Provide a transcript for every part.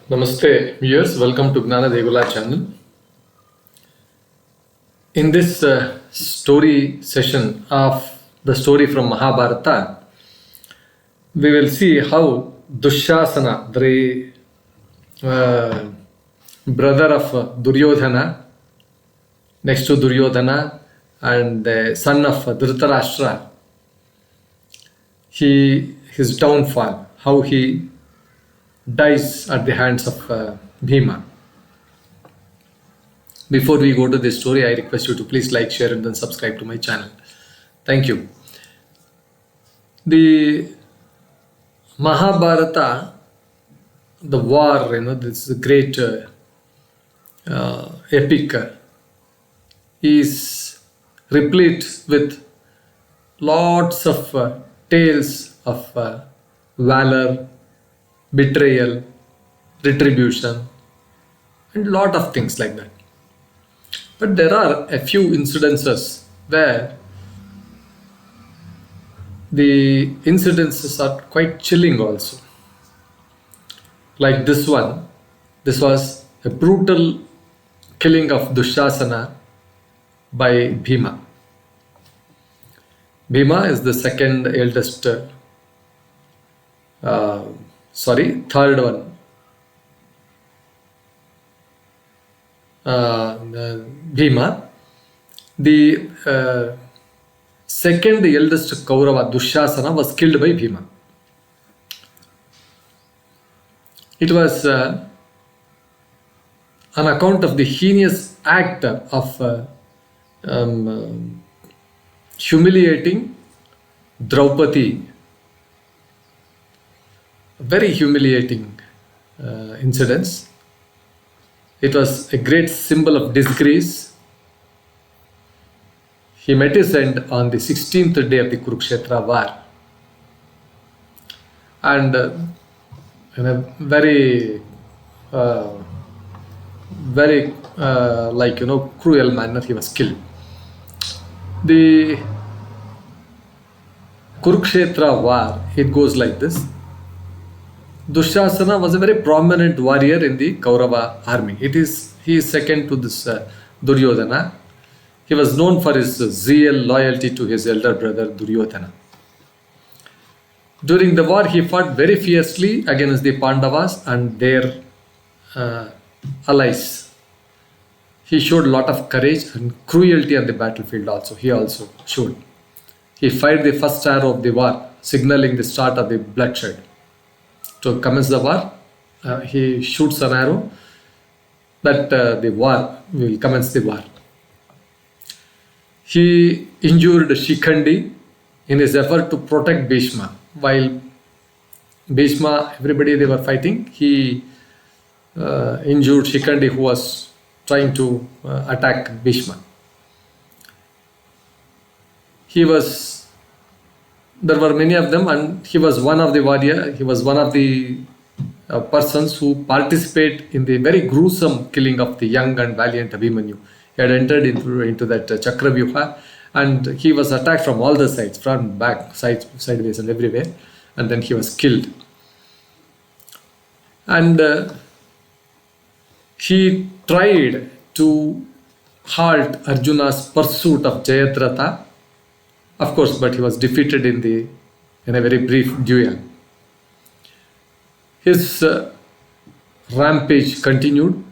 Namaste viewers, welcome to Gnana Degula channel. In this story session of the story from Mahabharata, we will see how Dushasana, the brother of Duryodhana, next to Duryodhana and the son of Dhritarashtra, his downfall, how he dies at the hands of Bhima. Before we go to this story, I request you to please like, share and then subscribe to my channel. Thank you. The Mahabharata, the war, this great epic is replete with lots of tales of valor, betrayal, retribution, and lot of things like that. But there are a few incidences where the incidences are quite chilling also. Like this one, this was a brutal killing of Dushasana by Bhima. Bhima is the second eldest, third one. Bhima, the second eldest Kaurava, Dushasana, was killed by Bhima. It was on account of the heinous act of humiliating Draupadi. Very humiliating incidents. It was a great symbol of disgrace. He met his end on the 16th day of the Kurukshetra War. And in a very cruel manner he was killed. The Kurukshetra War, it goes like this. Dushasana was a very prominent warrior in the Kaurava army. He is second to this Duryodhana. He was known for his zeal, loyalty to his elder brother Duryodhana. During the war, he fought very fiercely against the Pandavas and their allies. He showed a lot of courage and cruelty on the battlefield also. He also showed. He fired the first arrow of the war, signaling the start of the bloodshed. To commence the war, he shoots an arrow that the war will commence the war. He injured Shikhandi in his effort to protect Bhima. While Bhima, everybody they were fighting, he injured Shikhandi who was trying to attack Bhima. There were many of them, and he was one of the warrior. He was one of the persons who participate in the very gruesome killing of the young and valiant Abhimanyu. He had entered into that Chakravyuha, and he was attacked from all the sides, front, back, sideways, and everywhere. And then he was killed. And he tried to halt Arjuna's pursuit of Jayadratha. Of course, but he was defeated in a very brief duel. His rampage continued,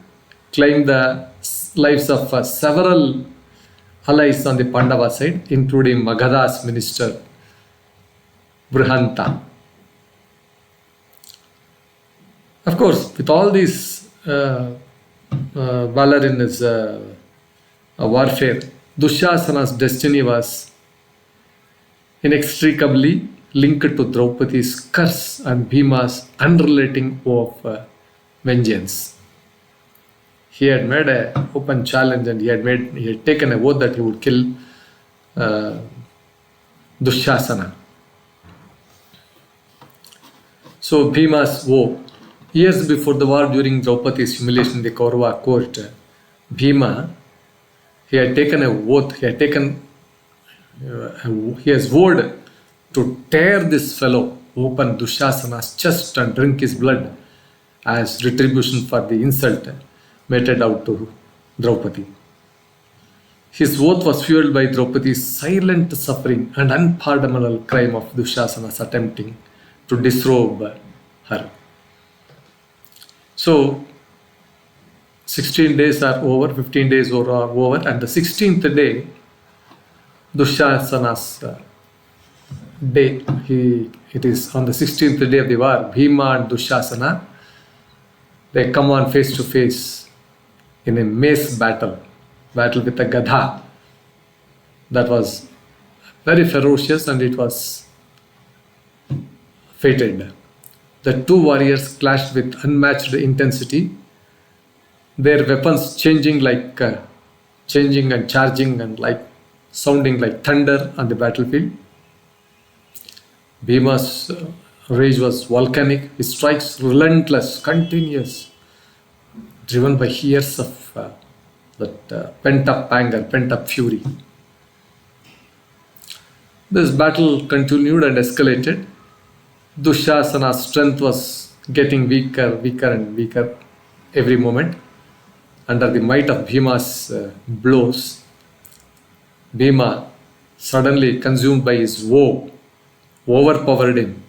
claimed the lives of several allies on the Pandava side, including Magadha's minister Brihanta. Of course, with all these valor in his warfare, Dushasana's destiny was inextricably linked to Draupadi's curse and Bhima's unrelenting vow of vengeance. He had made an open challenge and he had taken a oath that he would kill Dushasana. So Bhima's vow. Years before the war, during Draupadi's humiliation in the Kaurava court, Bhima, he had taken a oath. He has vowed to tear this fellow open Dushasana's chest and drink his blood as retribution for the insult meted out to Draupadi. His oath was fueled by Draupadi's silent suffering and unpardonable crime of Dushasana's attempting to disrobe her. So, 16 days are over, 15 days are over, and the 16th day, Dushasana's day, it is on the 16th day of the war, Bhima and Dushasana, they come on face to face in a mace battle with a gadha. That was very ferocious and it was fated. The two warriors clashed with unmatched intensity, their weapons changing and charging and sounding like thunder on the battlefield. Bhima's rage was volcanic, his strikes relentless, continuous, driven by years of pent-up anger, pent-up fury. This battle continued and escalated. Dushasana's strength was getting weaker and weaker every moment. Under the might of Bhima's blows, Bhima, suddenly consumed by his woe, overpowered him.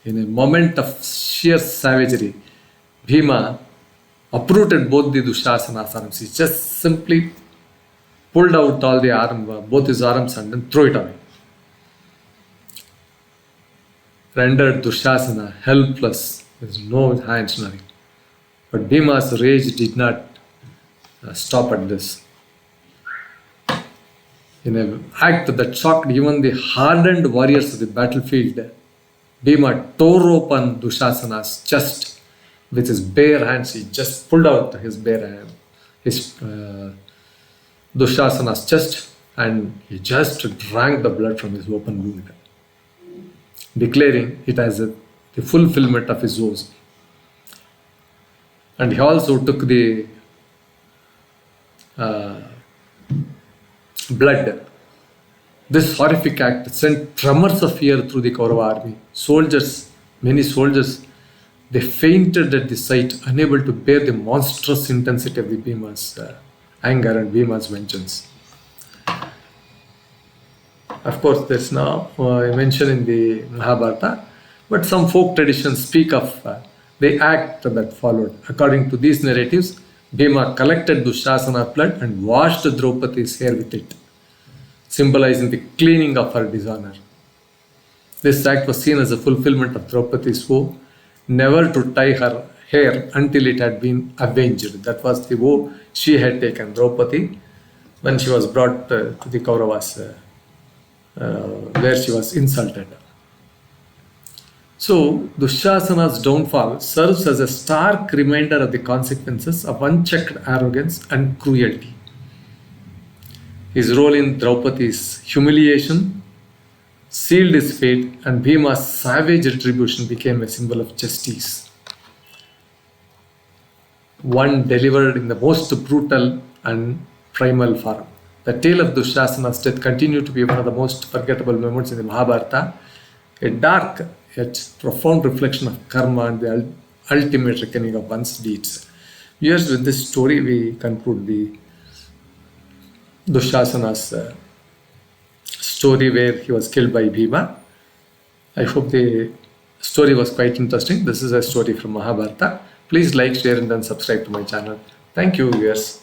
In a moment of sheer savagery, Bhima uprooted both the Dushasana's arms. He just simply pulled out both his arms and then threw it away. Rendered Dushasana helpless with no hands, nothing. But Bhima's rage did not stop at this. In an act that shocked even the hardened warriors of the battlefield, Bhima tore open Dushasana's chest with his bare hands. He just pulled out his bare hand, Dushasana's chest, and he just drank the blood from his open wound, declaring it as the fulfillment of his vows. And he also took the blood. This horrific act sent tremors of fear through the Kaurava army. Many soldiers, they fainted at the sight, unable to bear the monstrous intensity of the Bhima's anger and Bhima's vengeance. Of course, there's now a mention in the Mahabharata, but some folk traditions speak of the act that followed. According to these narratives, Bhima collected Dushasana's blood and washed Draupadi's hair with it, symbolizing the cleaning of her dishonor. This act was seen as a fulfillment of Draupadi's vow never to tie her hair until it had been avenged. That was the vow she had taken, Draupadi, when she was brought to the Kauravas, where she was insulted. So, Dushasana's downfall serves as a stark reminder of the consequences of unchecked arrogance and cruelty. His role in Draupadi's humiliation sealed his fate, and Bhima's savage retribution became a symbol of justice. One delivered in the most brutal and primal form. The tale of Dushasana's death continued to be one of the most forgettable moments in the Mahabharata, a dark yet profound reflection of karma and the ultimate reckoning of one's deeds. Yes, with this story we conclude the Dushasana's story where he was killed by Bhima. I hope the story was quite interesting. This is a story from Mahabharata. Please like, share and then subscribe to my channel. Thank you, viewers.